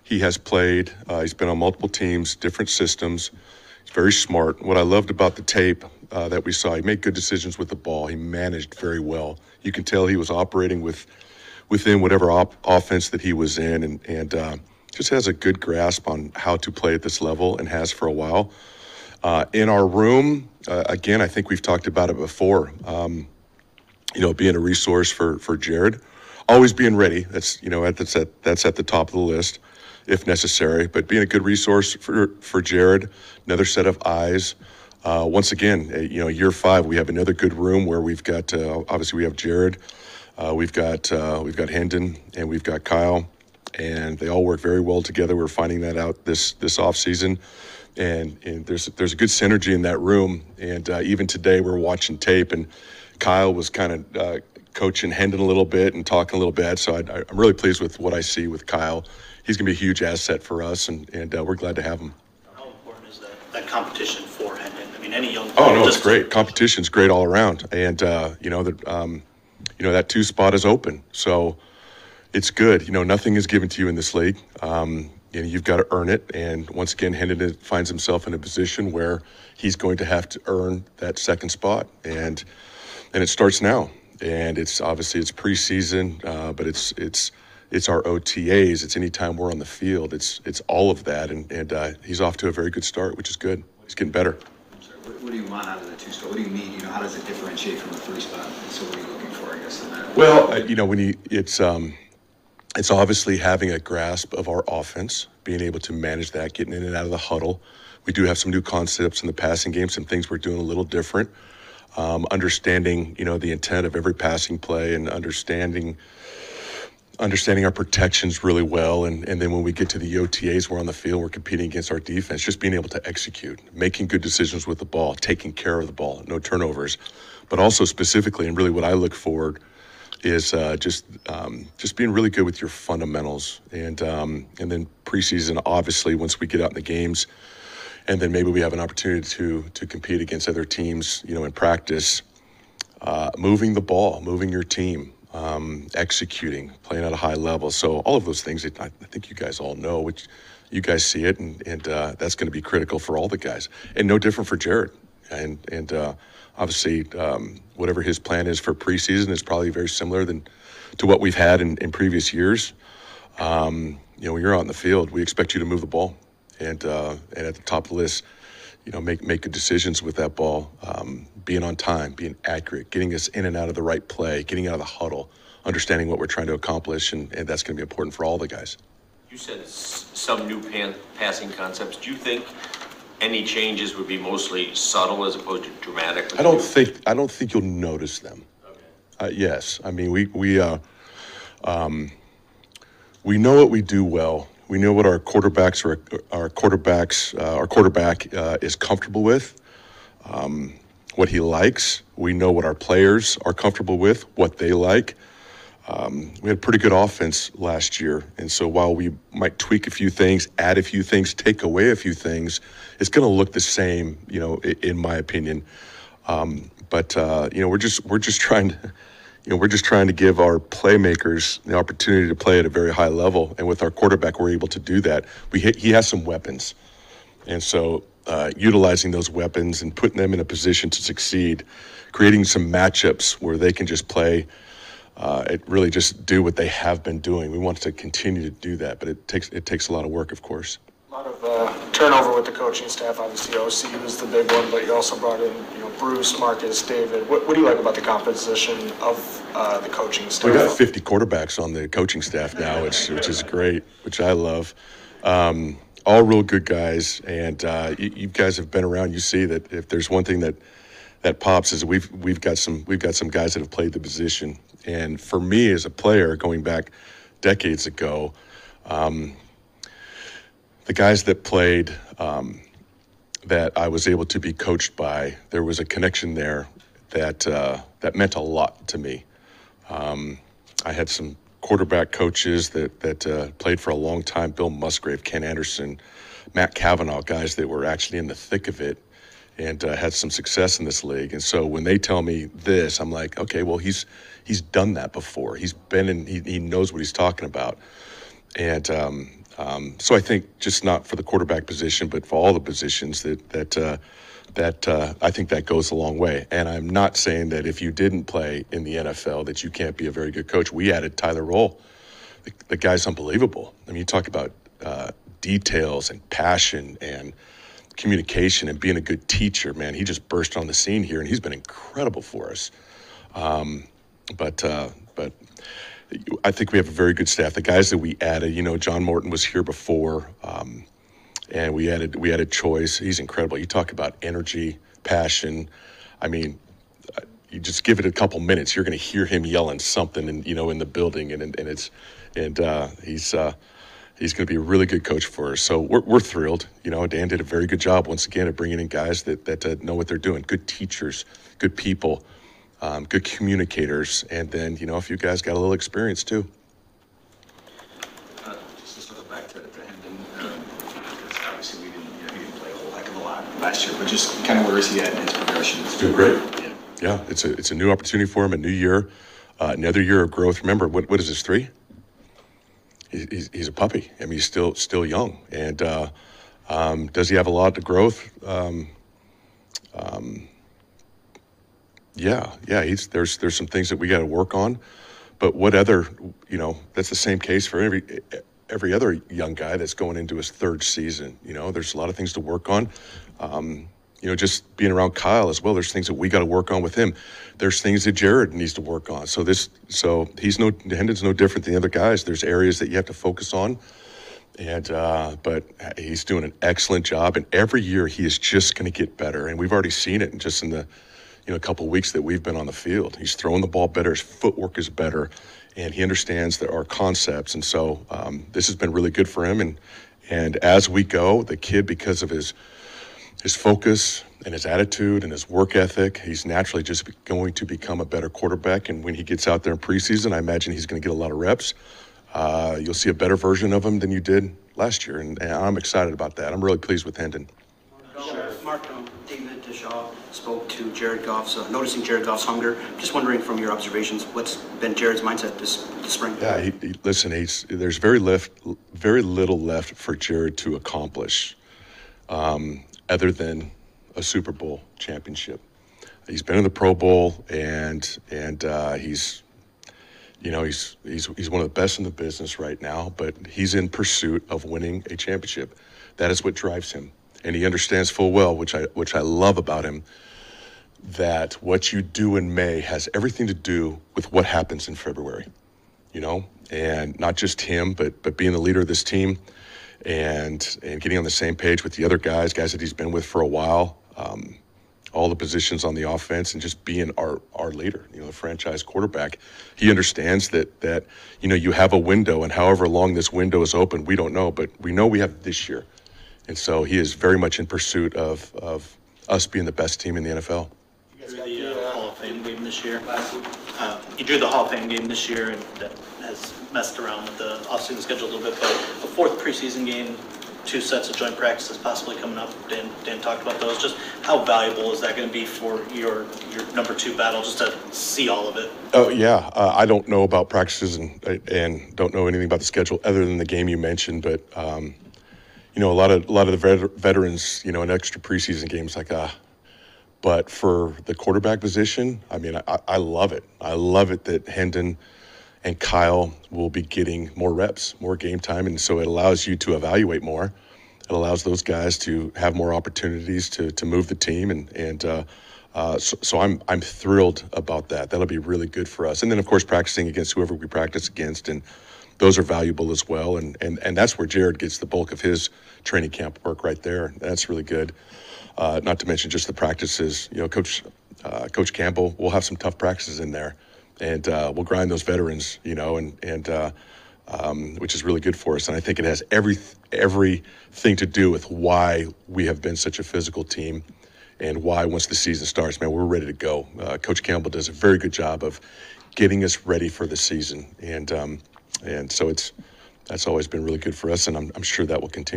He has played. He's been on multiple teams, different systems. He's very smart. What I loved about the tape that we saw, he made good decisions with the ball. He managed very well. You can tell he was operating within whatever offense that he was in, and just has a good grasp on how to play at this level and has for a while. In our room, again, I think we've talked about it before. Being a resource for Jared, always being ready. That's at the top of the list, if necessary. But being a good resource for Jared, another set of eyes. Once again, year 5, we have another good room where we've got obviously we have Jared, we've got Hendon, and we've got Kyle, and they all work very well together. We're finding that out this off season. And there's a good synergy in that room. And even today we're watching tape, and Kyle was kind of coaching Hendon a little bit and talking a little bit. So I'm really pleased with what I see with Kyle. He's going to be a huge asset for us, and we're glad to have him. How important is that competition for Hendon? I mean, any young player. Oh, no, it's great. Competition's great all around. And, that 2 spot is open. So it's good. Nothing is given to you in this league. You've got to earn it. And once again, Hendon finds himself in a position where he's going to have to earn that second spot. And it starts now. And it's preseason, but it's our OTAs. It's any time we're on the field. It's all of that. And he's off to a very good start, which is good. He's getting better. What do you want out of the 2 spot? What do you need? How does it differentiate from the 3 spot? So what are you looking for, I guess, in that? Well, it's obviously having a grasp of our offense, being able to manage that, getting in and out of the huddle. We do have some new concepts in the passing game, some things we're doing a little different. Understanding, the intent of every passing play, and understanding our protections really well. And then when we get to the OTAs, we're on the field, we're competing against our defense, just being able to execute, making good decisions with the ball, taking care of the ball, no turnovers. But also specifically, and really what I look forward is just being really good with your fundamentals. And then preseason, obviously, once we get out in the games, and then maybe we have an opportunity to compete against other teams, in practice, moving the ball, moving your team, executing, playing at a high level. So all of those things, I think you guys all know, which you guys see it, and that's going to be critical for all the guys. And no different for Jared. And obviously, whatever his plan is for preseason is probably very similar to what we've had in previous years. When you're out in the field, we expect you to move the ball. And at the top of the list, make good decisions with that ball, being on time, being accurate, getting us in and out of the right play, getting out of the huddle, understanding what we're trying to accomplish, and that's going to be important for all the guys. You said some new passing concepts. Do you think any changes would be mostly subtle as opposed to dramatic? I don't think you'll notice them. Okay. Yes, I mean we know what we do well. We know what our quarterback is comfortable with, what he likes. We know what our players are comfortable with, what they like. We had a pretty good offense last year, and so while we might tweak a few things, add a few things, take away a few things, it's going to look the same, in my opinion. But we're just trying to. We're just trying to give our playmakers the opportunity to play at a very high level, and with our quarterback, we're able to do that. He has some weapons, and so utilizing those weapons and putting them in a position to succeed, creating some matchups where they can just play, really just do what they have been doing. We want to continue to do that, but it takes a lot of work, of course. A lot of turnover with the coaching staff. Obviously, OC was the big one, but you also brought in, Bruce, Marcus, David. What do you like about the composition of the coaching staff? We got 50 quarterbacks on the coaching staff now, which is great, which I love. All real good guys, and you guys have been around. You see that if there's one thing that pops is we've got some guys that have played the position. And for me as a player, going back decades ago, the guys that played, that I was able to be coached by, there was a connection there that meant a lot to me. I had some quarterback coaches that played for a long time: Bill Musgrave, Ken Anderson, Matt Cavanaugh, guys that were actually in the thick of it and had some success in this league. And so when they tell me this, I'm like, okay, well, he's done that before. He's been in, he knows what he's talking about. And So I think just not for the quarterback position, but for all the positions that I think that goes a long way. And I'm not saying that if you didn't play in the NFL that you can't be a very good coach. We added Tyler Roll. The guy's unbelievable. I mean, you talk about details and passion and communication and being a good teacher, man. He just burst on the scene here, and he's been incredible for us. But I think we have a very good staff. The guys that we added, John Morton was here before, and we added Choice. He's incredible. You talk about energy, passion. I mean, you just give it a couple minutes, you're going to hear him yelling something, in the building, he's going to be a really good coach for us. So we're thrilled. Dan did a very good job once again of bringing in guys that know what they're doing. Good teachers, good people, good communicators, and then a few guys got a little experience too. Just to sort of back to Hendon, because obviously he didn't play a whole heck of a lot last year, but just kind of where is he at in his progression? He's doing great. Yeah, it's a new opportunity for him, a new year, another year of growth. Remember, what is this, 3? He's a puppy. I mean, he's still young, and does he have a lot of growth? Yeah. There's some things that we got to work on, but what other, that's the same case for every other young guy that's going into his 3rd season. There's a lot of things to work on. Just being around Kyle as well, there's things that we got to work on with him. There's things that Jared needs to work on. So Hendon's no different than the other guys. There's areas that you have to focus on, but he's doing an excellent job. And every year he is just going to get better. And we've already seen it just in the, a couple of weeks that we've been on the field. He's throwing the ball better. His footwork is better, and he understands our concepts. And so this has been really good for him. And as we go, the kid, because of his focus and his attitude and his work ethic, he's naturally just going to become a better quarterback. And when he gets out there in preseason, I imagine he's going to get a lot of reps. You'll see a better version of him than you did last year, and I'm excited about that. I'm really pleased with Hendon. Mark, David Deshaw spoke to Jared Goff's, noticing Jared Goff's hunger. Just wondering from your observations, what's been Jared's mindset this spring? Yeah, there's very little left for Jared to accomplish. Other than a Super Bowl championship. He's been in the Pro Bowl, and he's one of the best in the business right now, but he's in pursuit of winning a championship. That is what drives him. And he understands full well, which I love about him, that what you do in May has everything to do with what happens in February, and not just him, but being the leader of this team, and getting on the same page with the other guys that he's been with for a while, all the positions on the offense, and just being our leader, the franchise quarterback. He understands that you have a window, and however long this window is open, we don't know, but we know we have this year. And so he is very much in pursuit of us being the best team in the NFL. You drew the Hall of Fame game this year. You drew the Hall of Fame game this year, and that has messed around with the off-season schedule a little bit, but a 4th preseason game, 2 sets of joint practices possibly coming up. Dan talked about those. Just how valuable is that going to be for your number 2 battle, just to see all of it? Oh yeah, I don't know about practices and don't know anything about the schedule other than the game you mentioned, but a lot of the veterans, in extra preseason games, but for the quarterback position, I mean, I love it. I love it that Hendon and Kyle will be getting more reps, more game time, and so it allows you to evaluate more. It allows those guys to have more opportunities to move the team, so I'm thrilled about that. That'll be really good for us. And then of course practicing against whoever we practice against, and those are valuable as well. And that's where Jared gets the bulk of his training camp work right there. That's really good. Not to mention just the practices. Coach Campbell will have some tough practices in there, and we'll grind those veterans. Which is really good for us. And I think it has everything to do with why we have been such a physical team, and why once the season starts, man, we're ready to go. Coach Campbell does a very good job of getting us ready for the season, and so that's always been really good for us, and I'm sure that will continue.